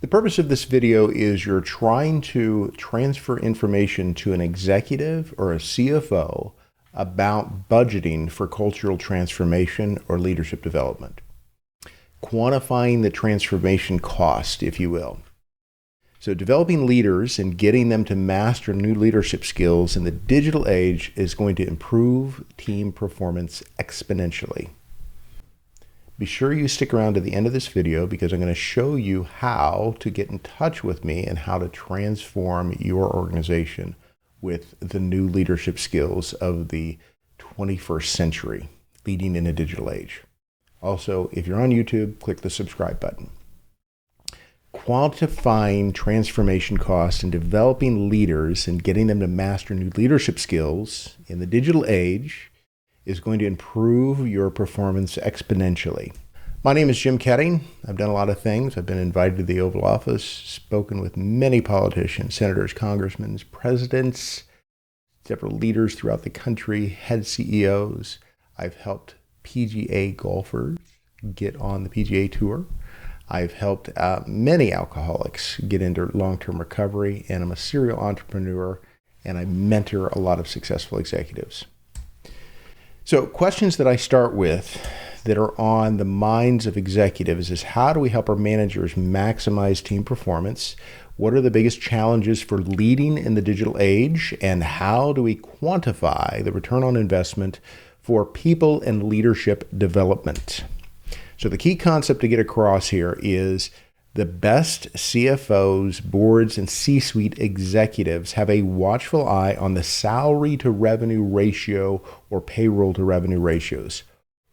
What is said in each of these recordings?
The purpose of this video is you're trying to transfer information to an executive or a CFO about budgeting for cultural transformation or leadership development. Quantifying the transformation cost, if you will. So developing leaders and getting them to master new leadership skills in the digital age is going to improve team performance exponentially. Be sure you stick around to the end of this video because I'm going to show you how to get in touch with me and how to transform your organization with the new leadership skills of the 21st century, leading in a digital age. Also, if you're on YouTube, click the subscribe button. Quantifying transformation costs and developing leaders and getting them to master new leadership skills in the digital age is going to improve your performance exponentially. My name is 𝐂𝐄𝐎𝐭𝐢𝐧. I've done a lot of things. I've been invited to the Oval Office, spoken with many politicians, senators, congressmen, presidents, several leaders throughout the country, head CEOs. I've helped PGA golfers get on the PGA Tour. I've helped many alcoholics get into long-term recovery, and I'm a serial entrepreneur, and I mentor a lot of successful executives. So questions that I start with that are on the minds of executives is how do we help our managers maximize team performance? What are the biggest challenges for leading in the digital age? And how do we quantify the return on investment for people and leadership development? So the key concept to get across here is the best CFOs, boards, and C-suite executives have a watchful eye on the salary-to-revenue ratio or payroll-to-revenue ratios.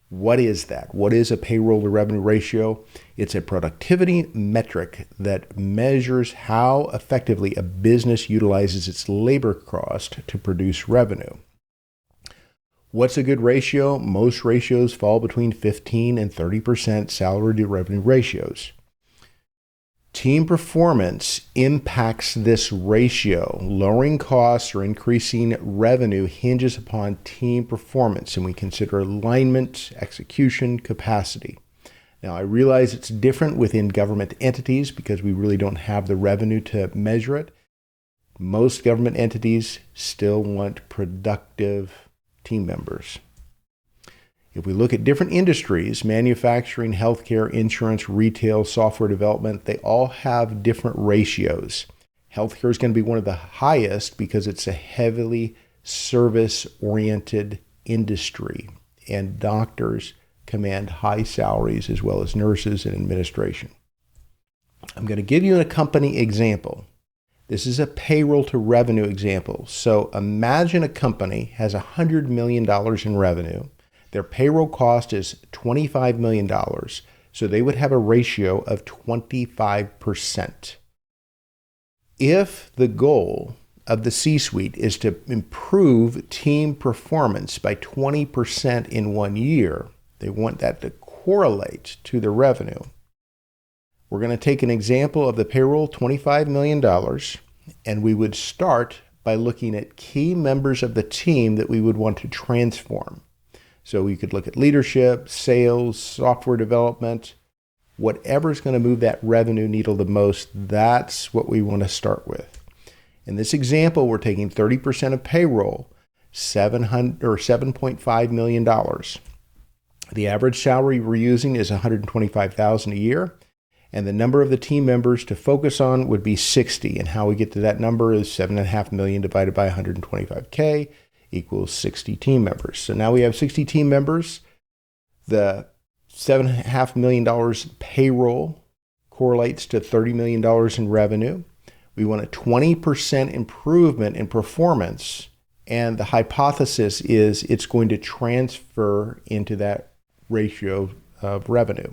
What is that? What is a payroll-to-revenue ratio? It's a productivity metric that measures how effectively a business utilizes its labor cost to produce revenue. What's a good ratio? Most ratios fall between 15 and 30% salary-to-revenue ratios. Team performance impacts this ratio. Lowering costs or increasing revenue hinges upon team performance, and we consider alignment, execution, capacity. Now, I realize it's different within government entities because we really don't have the revenue to measure it. Most government entities still want productive team members. If we look at different industries, manufacturing, healthcare, insurance, retail, software development, they all have different ratios. Healthcare is going to be one of the highest because it's a heavily service-oriented industry, and doctors command high salaries as well as nurses and administration. I'm going to give you a company example. This is a payroll-to-revenue example. So imagine a company has $100 million in revenue. Their payroll cost is $25 million, so they would have a ratio of 25%. If the goal of the C-suite is to improve team performance by 20% in 1 year, they want that to correlate to the revenue. We're going to take an example of the payroll, $25 million, and we would start by looking at key members of the team that we would want to transform. So we could look at leadership, sales, software development, whatever's going to move that revenue needle the most, that's what we want to start with. In this example, we're taking 30% of payroll, $7.5 million. The average salary we're using is $125,000 a year, and the number of the team members to focus on would be 60. And how we get to that number is 7.5 million divided by 125K. Equals 60 team members. So now we have 60 team members. The $7.5 million payroll correlates to $30 million in revenue. We want a 20% improvement in performance, and the hypothesis is it's going to transfer into that ratio of revenue.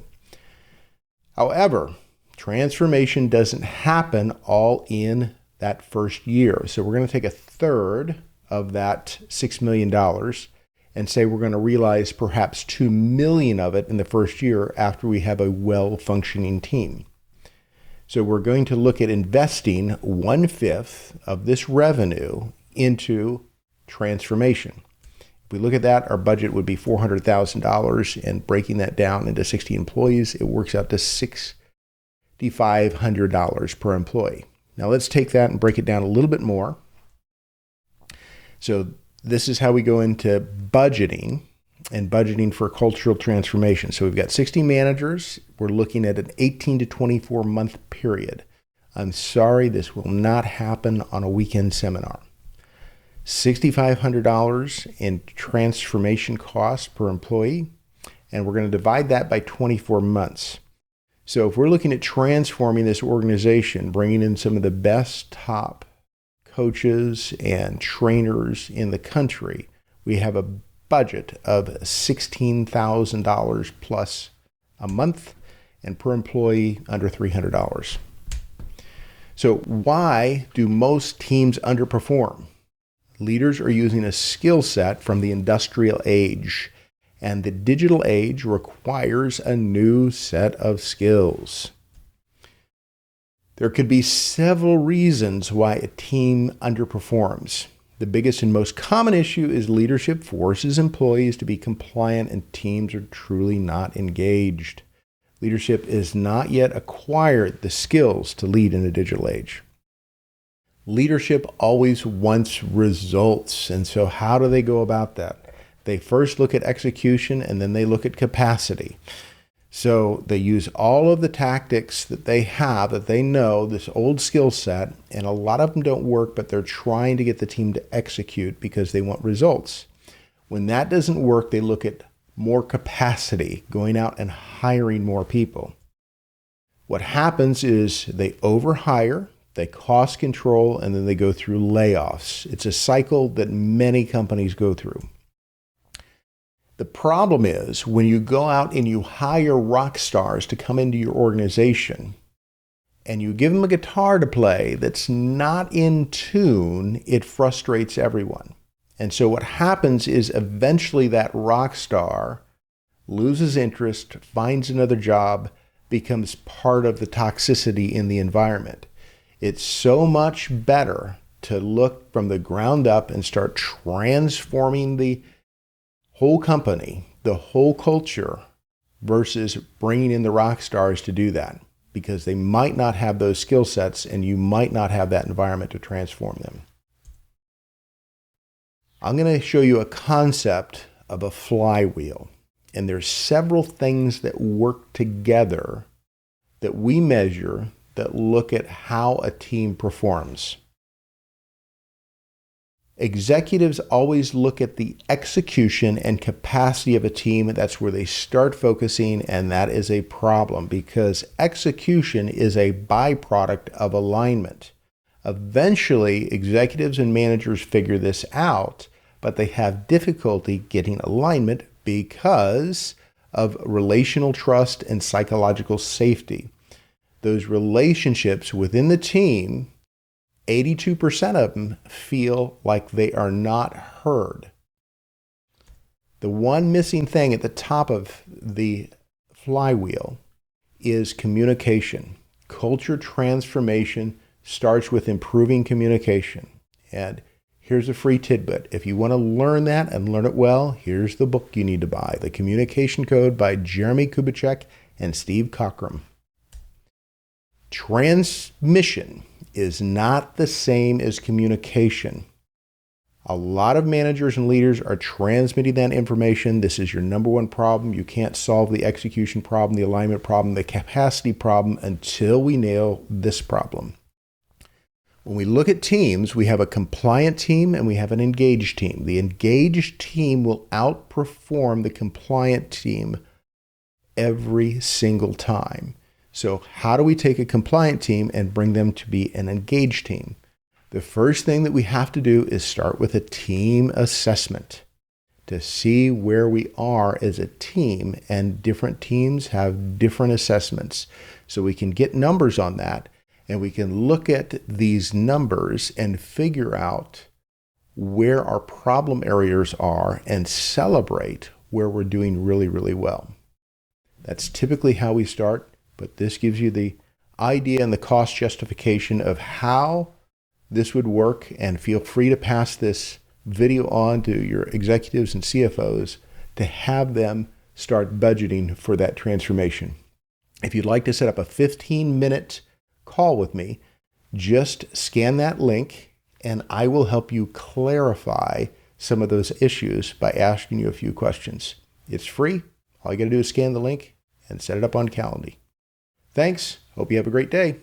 However, transformation doesn't happen all in that first year. So we're going to take a third of that $6 million and say we're going to realize perhaps $2 million of it in the first year after we have a well-functioning team. So we're going to look at investing 1/5 of this revenue into transformation. If we look at that, our budget would be $400,000, and breaking that down into 60 employees, it works out to $6,500 per employee. Now let's take that and break it down a little bit more. So this is how we go into budgeting and budgeting for cultural transformation. So we've got 60 managers. We're looking at an 18 to 24 month period. I'm sorry, this will not happen on a weekend seminar. $6,500 in transformation costs per employee, and we're going to divide that by 24 months. So if we're looking at transforming this organization, bringing in some of the best top coaches and trainers in the country, we have a budget of $16,000 plus a month, and per employee under $300. So why do most teams underperform? Leaders are using a skill set from the industrial age, and the digital age requires a new set of skills. There could be several reasons why a team underperforms. The biggest and most common issue is leadership forces employees to be compliant and teams are truly not engaged. Leadership is not yet acquired the skills to lead in a digital age. Leadership always wants results, and so how do they go about that? They first look at execution and then they look at capacity. So they use all of the tactics that they have, that they know, this old skill set, and a lot of them don't work, but they're trying to get the team to execute because they want results. When that doesn't work, they look at more capacity, going out and hiring more people. What happens is they overhire, they cost control, and then they go through layoffs. It's a cycle that many companies go through. The problem is when you go out and you hire rock stars to come into your organization and you give them a guitar to play that's not in tune, it frustrates everyone. And so what happens is eventually that rock star loses interest, finds another job, becomes part of the toxicity in the environment. It's so much better to look from the ground up and start transforming the whole company, the whole culture, versus bringing in the rock stars to do that, because they might not have those skill sets and you might not have that environment to transform them. I'm going to show you a concept of a flywheel, and there's several things that work together that we measure that look at how a team performs. Executives always look at the execution and capacity of a team. That's where they start focusing, and that is a problem because execution is a byproduct of alignment. Eventually, executives and managers figure this out, but they have difficulty getting alignment because of relational trust and psychological safety. Those relationships within the team, 82% of them feel like they are not heard. The one missing thing at the top of the flywheel is communication. Culture transformation starts with improving communication. And here's a free tidbit. If you want to learn that and learn it well, here's the book you need to buy, The Communication Code by 𝐕𝐴𝐺𝐻𝐵 and Steve Cockram. Transmission is not the same as communication. A lot of managers and leaders are transmitting that information. This is your number one problem. You can't solve the execution problem, the alignment problem, the capacity problem until we nail this problem. When we look at teams, we have a compliant team and we have an engaged team. The engaged team will outperform the compliant team every single time. So how do we take a compliant team and bring them to be an engaged team? The first thing that we have to do is start with a team assessment to see where we are as a team, and different teams have different assessments. So we can get numbers on that, and we can look at these numbers and figure out where our problem areas are and celebrate where we're doing really, really well. That's typically how we start. But this gives you the idea and the cost justification of how this would work, and feel free to pass this video on to your executives and CFOs to have them start budgeting for that transformation. If you'd like to set up a 15-minute call with me, just scan that link and I will help you clarify some of those issues by asking you a few questions. It's free. All you got to do is scan the link and set it up on Calendly. Thanks. Hope you have a great day.